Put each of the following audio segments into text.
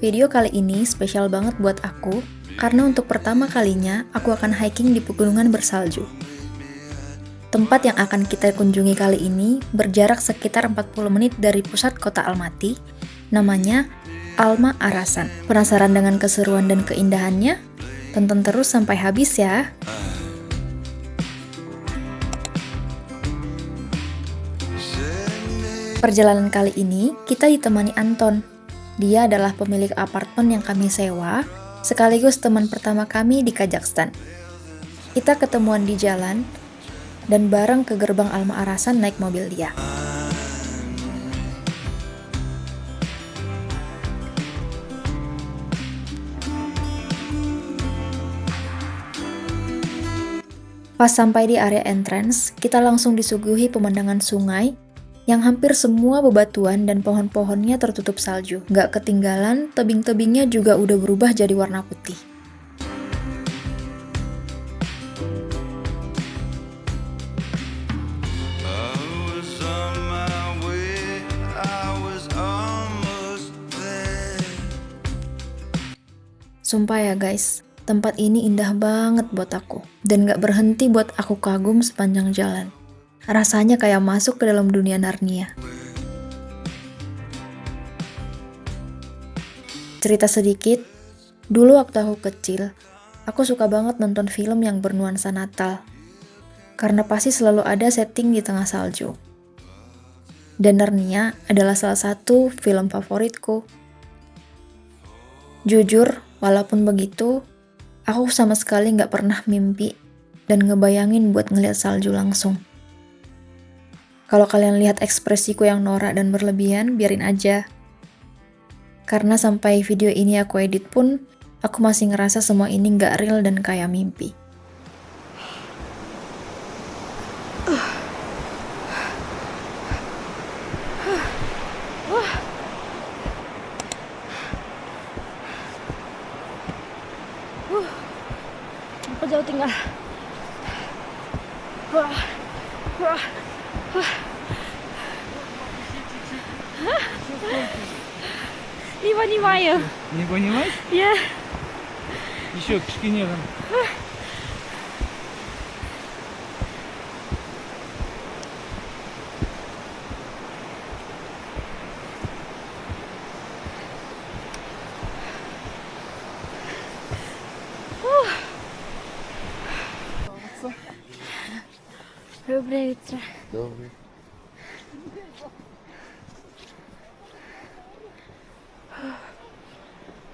Video kali ini spesial banget buat aku, karena untuk pertama kalinya aku akan hiking di pegunungan bersalju. Tempat yang akan kita kunjungi kali ini berjarak sekitar 40 menit dari pusat kota Almaty, namanya Alma Arasan. Penasaran dengan keseruan dan keindahannya? Tonton terus sampai habis ya! Perjalanan kali ini kita ditemani Anton. Dia adalah pemilik apartemen yang kami sewa, sekaligus teman pertama kami di Kazakhstan. Kita ketemuan di jalan, dan bareng ke gerbang Alma Arasan naik mobil dia. Pas sampai di area entrance, kita langsung disuguhi pemandangan sungai yang hampir semua bebatuan dan pohon-pohonnya tertutup salju. Nggak ketinggalan, tebing-tebingnya juga udah berubah jadi warna putih. Sumpah ya guys, tempat ini indah banget buat aku. Dan nggak berhenti buat aku kagum sepanjang jalan. Rasanya kayak masuk ke dalam dunia Narnia. Cerita sedikit, dulu waktu aku kecil, aku suka banget nonton film yang bernuansa Natal. Karena pasti selalu ada setting di tengah salju. Dan Narnia adalah salah satu film favoritku. Jujur, walaupun begitu, aku sama sekali nggak pernah mimpi dan ngebayangin buat ngeliat salju langsung. Kalau kalian lihat ekspresiku yang norak dan berlebihan, biarin aja. Karena sampai video ini aku edit pun, aku masih ngerasa semua ini nggak real dan kayak mimpi. Aku jauh tinggal. Не понимаю. Не понимаешь? Я... Еще кишки нет. Доброе утро. Добрый.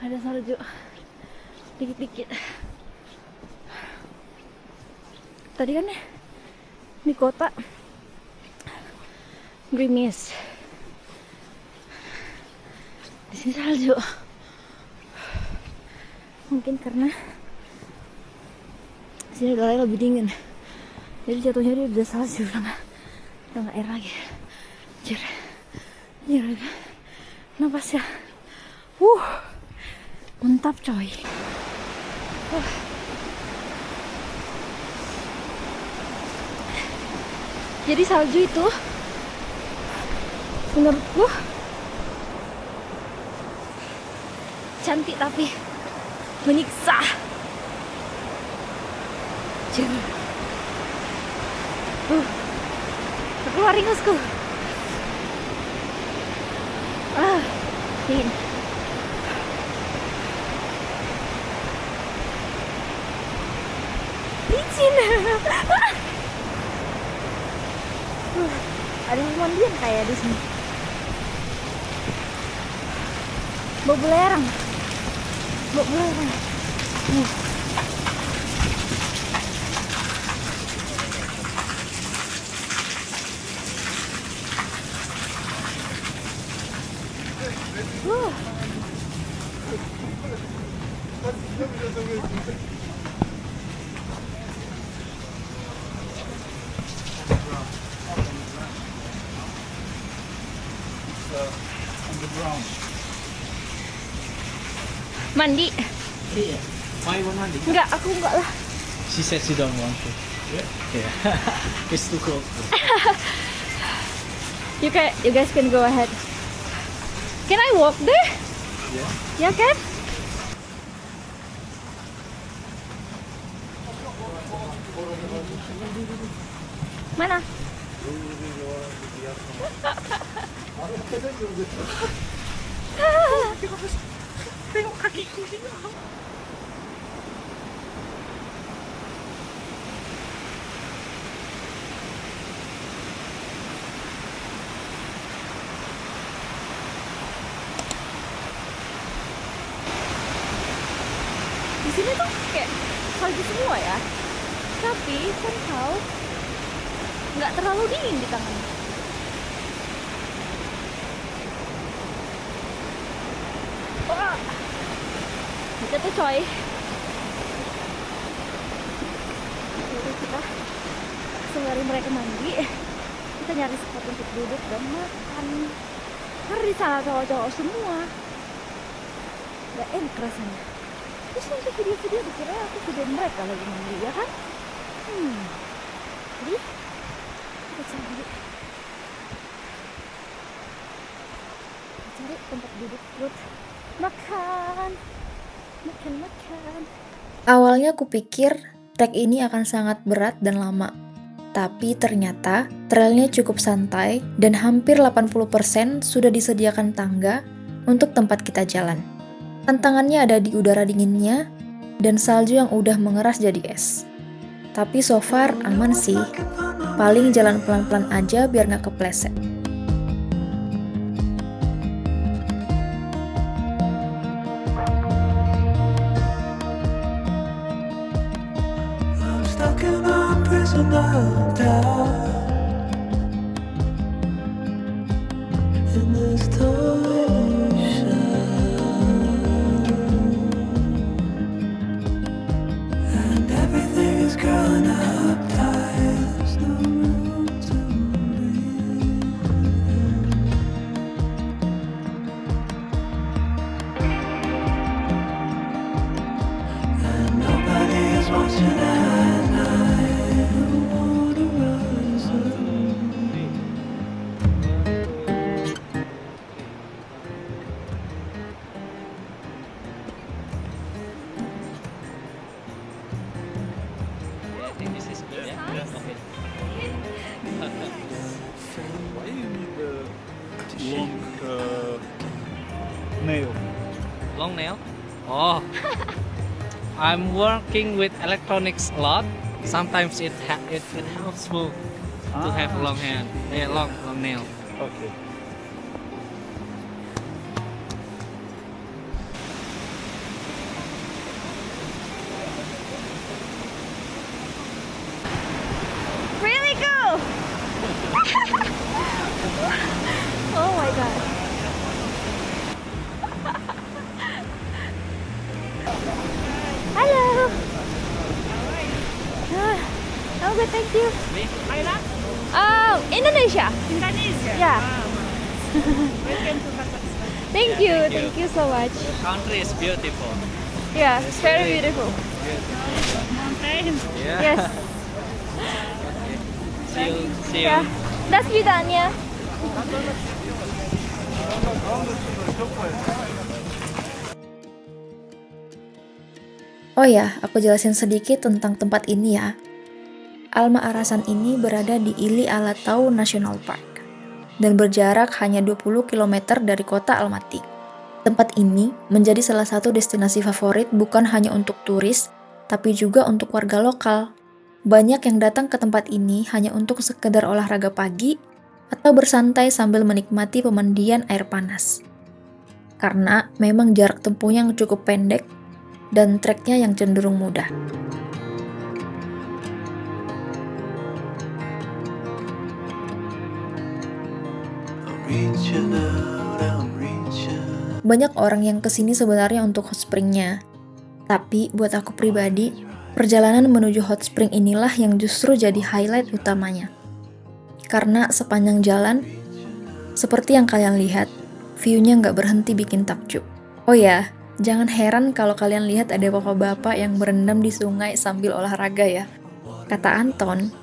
Ada salju dikit-dikit. Tadi kan di kota gerimis, di sini salju. Mungkin karena sini udaranya lebih dingin, jadi jatuhnya dia udah salju, udah nggak air lagi. Anjir, napas ya. Mantap coy. Jadi salju itu menurutku cantik tapi menyiksa. Keluar ringusku. Dingin. Licin. Ada pemandian kayak di sini. Bau belerang. Underground. Mandi. Iya. Why you want mandi? Enggak, aku enggak lah. She said she don't want to. Yeah. It's too cold. You guys can go ahead. Can I walk there? Ya kan? Mana? Tengok kakiku sini. Di sini tuh kayak salju semua ya. Tapi somehow nggak terlalu dingin di tangan. Wah, kita tuh coy. Jadi kita sembari mereka mandi, kita nyari spot untuk duduk dan makan. Karena di sana cowok-cowok semua. Gak enak rasanya. Terus nanti video-video dikira aku video mereka lagi mandi, ya kan? Jadi kita cari tempat duduk buat makan. Awalnya kupikir trek ini akan sangat berat dan lama. Tapi ternyata trailnya cukup santai dan hampir 80% sudah disediakan tangga untuk tempat kita jalan. Tantangannya ada di udara dinginnya dan salju yang udah mengeras jadi es. Tapi so far aman sih, paling jalan pelan-pelan aja biar nggak kepleset. I'm stuck in a prison of doubt. In this torsion, and everything is growing up tight. There's no room to breathe. And nobody is watching at night. The water rises. I think this is good. Yeah. Okay. Why you need the long nail? Long nail. Oh. I'm working with electronics a lot. Sometimes it helpful to have long hand. Long nail. Okay. Really cool! Oh my god. Hello. I'm good, thank you. Thailand? Indonesia. Indonesia? Yeah. Welcome to Kazakhstan. Thank you so much. Country is beautiful. Yeah, it's very beautiful. Mountain. Yeah. Yes. See you. See you. Yeah. До свидания. Oh ya, aku jelasin sedikit tentang tempat ini ya. Alma Arasan ini berada di Ili Alatau National Park dan berjarak hanya 20 km dari kota Almaty. Tempat ini menjadi salah satu destinasi favorit bukan hanya untuk turis, tapi juga untuk warga lokal. Banyak yang datang ke tempat ini hanya untuk sekedar olahraga pagi atau bersantai sambil menikmati pemandian air panas. Karena memang jarak tempuhnya yang cukup pendek dan treknya yang cenderung mudah. Reaching out, I'm reaching. Banyak orang yang kesini sebenarnya untuk hot springnya. Tapi buat aku pribadi, perjalanan menuju hot spring inilah yang justru jadi highlight utamanya. Karena sepanjang jalan, seperti yang kalian lihat, view-nya nggak berhenti bikin takjub. Oh ya, jangan heran kalau kalian lihat ada bapak-bapak yang berendam di sungai sambil olahraga ya. Kata Anton,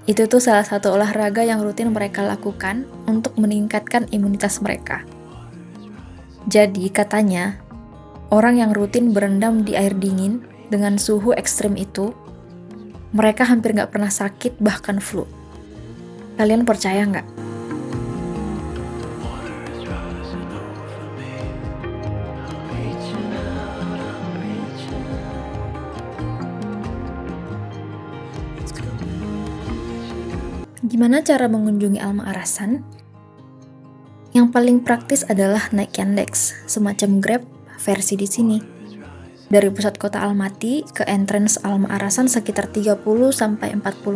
itu tuh salah satu olahraga yang rutin mereka lakukan untuk meningkatkan imunitas mereka. Jadi katanya, orang yang rutin berendam di air dingin dengan suhu ekstrim itu, mereka hampir nggak pernah sakit bahkan flu. Kalian percaya nggak? Gimana cara mengunjungi Alma Arasan? Yang paling praktis adalah naik Yandex, semacam Grab versi di sini. Dari pusat kota Almaty ke entrance Alma Arasan sekitar 30-40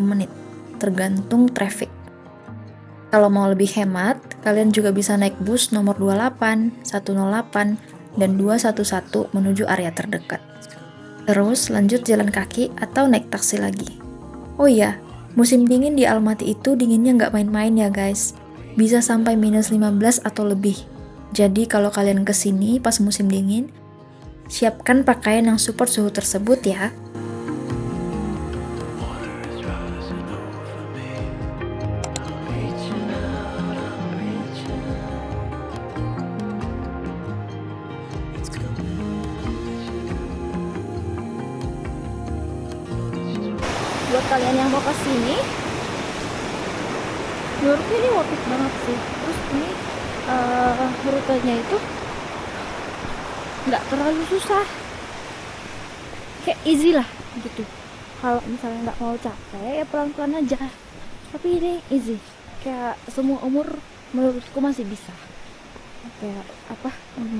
menit, tergantung traffic. Kalau mau lebih hemat, kalian juga bisa naik bus nomor 28, 108, dan 211 menuju area terdekat. Terus lanjut jalan kaki atau naik taksi lagi. Oh iya, musim dingin di Almaty itu dinginnya nggak main-main ya guys. Bisa sampai minus 15 atau lebih. Jadi kalau kalian kesini pas musim dingin, siapkan pakaian yang support suhu tersebut ya. Buat kalian yang mau kesini, menurutku ini worth it banget sih. Terus ini rutenya itu nggak terlalu susah, kayak easy lah gitu. Kalau misalnya nggak mau capek ya pelan-pelan aja, tapi ini easy, kayak semua umur menurutku masih bisa. Kayak apa,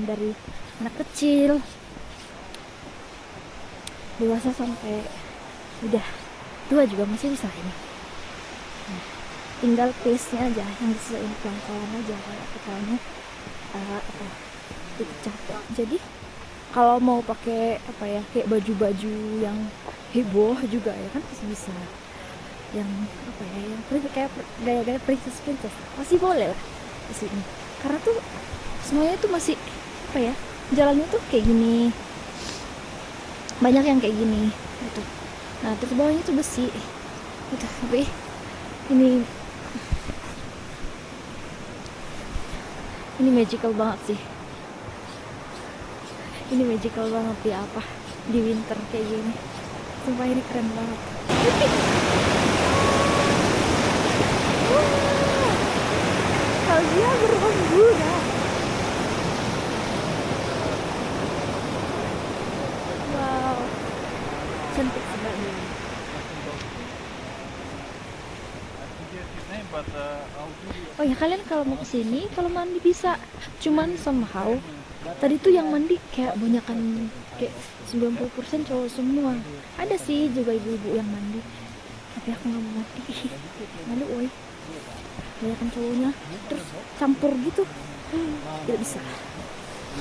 dari anak kecil, dewasa, sampai udah tua juga masih bisa ini. Nah, tinggal pace-nya aja yang disesuaikan pelan-pelan aja. Kalau katanya itu capek. Jadi kalau mau pakai apa ya, kayak baju-baju yang heboh juga ya kan masih bisa. Yang apa ya, yang kayak gaya-gaya princess masih boleh lah di sini. Karena tuh semuanya tuh masih apa ya, jalannya tuh kayak gini. Banyak yang kayak gini gitu. Nah, terus bawahnya tuh besi. Gitu, tapi ini magical banget sih. Ini magical banget di apa? Di winter kayak gini. Sumpah ini keren banget. Saljunya berembuna. Wow, cantik sekali. Oh ya, kalian kalau mau kesini, kalau mandi bisa. Cuman somehow tadi tuh yang mandi kayak banyakan, kayak 90% cowok semua. Ada sih juga ibu-ibu yang mandi, tapi aku nggak mau mandi. Malu woi, banyakan cowoknya, terus campur gitu. Tidak bisa.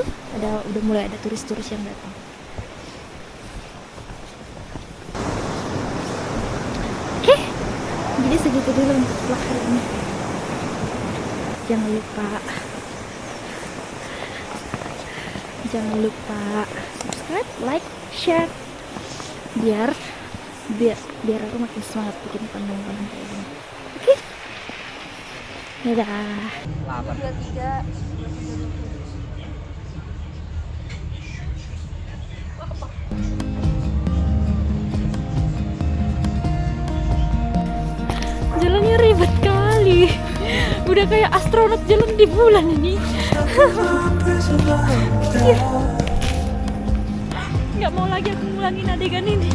Tuh udah mulai ada turis-turis yang datang. Oke, jadi segitu dulu untuk vlog hari ini. Jangan lupa subscribe, like, share, biar aku makin semangat bikin konten-konten kayak gini. Oke, dadah. 23. Jalannya ribet kali. Udah kayak astronot jalan di bulan ini. Nggak mau lagi aku ngulangin adegan ini.